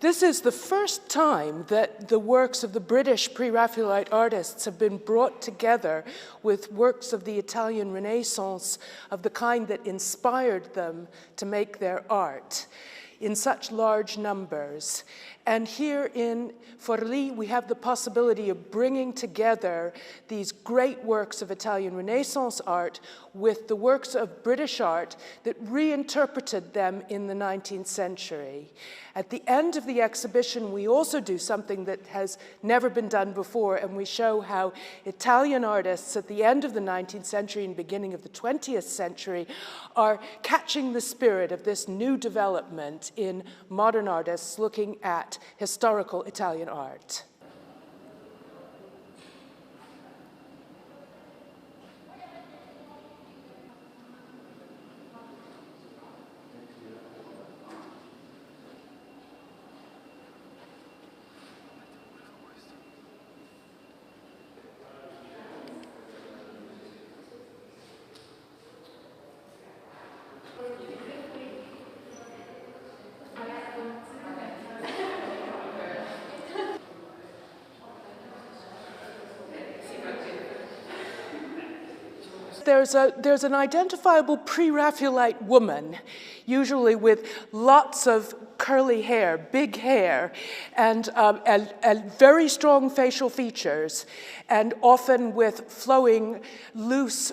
This is the first time that the works of the British Pre-Raphaelite artists have been brought together with works of the Italian Renaissance of the kind that inspired them to make their art in such large numbers. And here in Forlì, we have the possibility of bringing together these great works of Italian Renaissance art with the works of British art that reinterpreted them in the 19th century. At the end of the exhibition, we also do something that has never been done before, and we show how Italian artists at the end of the 19th century and beginning of the 20th century are catching the spirit of this new development in modern artists looking at historical Italian art. There's an identifiable pre-Raphaelite woman, usually with lots of curly hair, big hair, and very strong facial features, and often with flowing, loose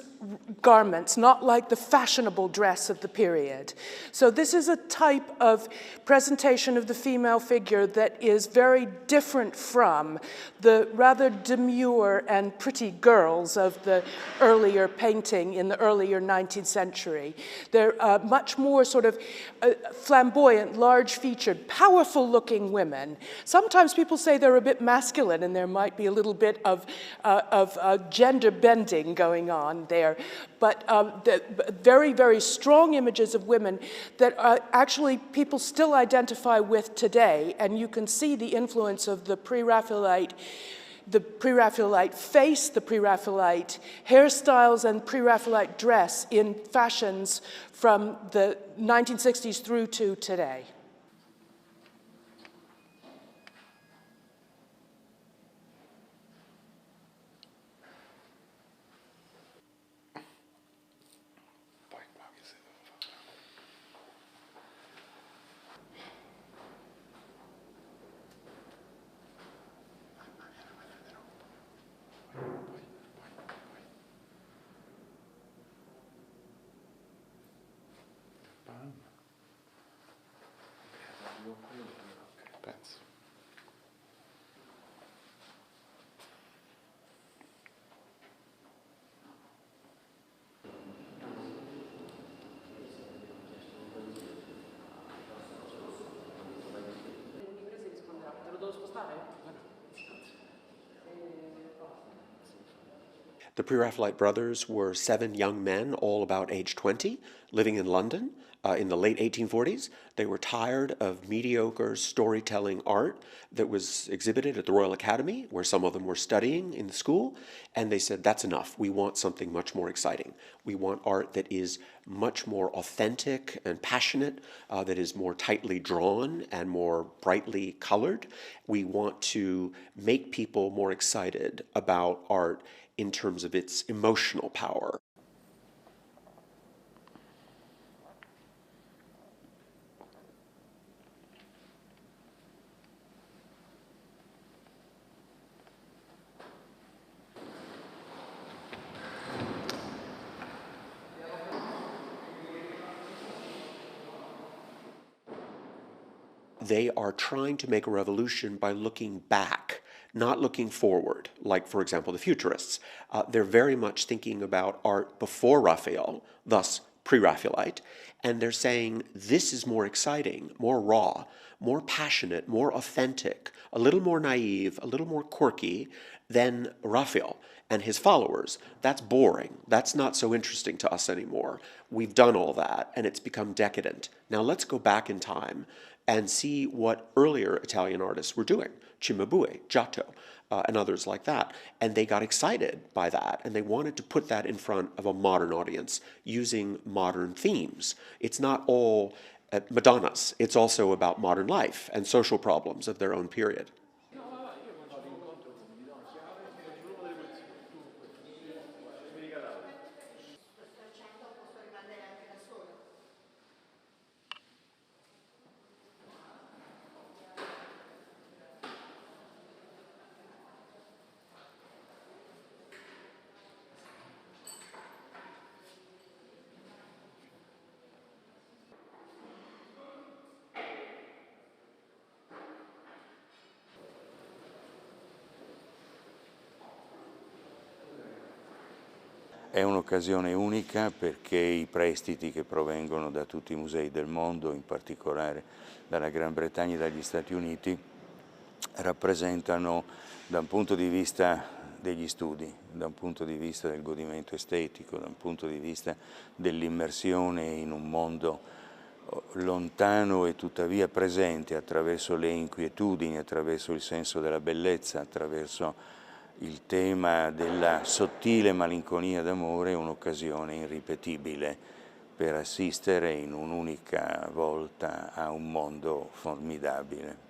garments, not like the fashionable dress of the period. So this is a type of presentation of the female figure that is very different from the rather demure and pretty girls of the earlier painting in the earlier 19th century. They're much more sort of flamboyant, large-featured, powerful-looking women. Sometimes people say they're a bit masculine, and there might be a little bit of gender bending going on there. But very, very strong images of women that actually people still identify with today. And you can see the influence of the Pre-Raphaelite face, the Pre-Raphaelite hairstyles, and Pre-Raphaelite dress in fashions from the 1960s through to today. The Pre-Raphaelite brothers were 7 young men, all about age 20, living in London in the late 1840s. They were tired of mediocre storytelling art that was exhibited at the Royal Academy, where some of them were studying in the school, and they said, that's enough. We want something much more exciting. We want art that is much more authentic and passionate, that is more tightly drawn and more brightly colored. We want to make people more excited about art in terms of its emotional power. They are trying to make a revolution by looking back, not looking forward, like, for example, the Futurists. They're very much thinking about art before Raphael, thus Pre-Raphaelite, and they're saying this is more exciting, more raw, more passionate, more authentic, a little more naive, a little more quirky than Raphael and his followers. That's boring. That's not so interesting to us anymore. We've done all that, and it's become decadent. Now let's go back in time and see what earlier Italian artists were doing. Cimabue, Giotto, and others like that. And they got excited by that, and they wanted to put that in front of a modern audience using modern themes. It's not all Madonnas, it's also about modern life and social problems of their own period. È un'occasione unica perché i prestiti che provengono da tutti i musei del mondo, in particolare dalla Gran Bretagna e dagli Stati Uniti, rappresentano da un punto di vista degli studi, da un punto di vista del godimento estetico, da un punto di vista dell'immersione in un mondo lontano e tuttavia presente attraverso le inquietudini, attraverso il senso della bellezza, attraverso il tema della sottile malinconia d'amore, è un'occasione irripetibile per assistere in un'unica volta a un mondo formidabile.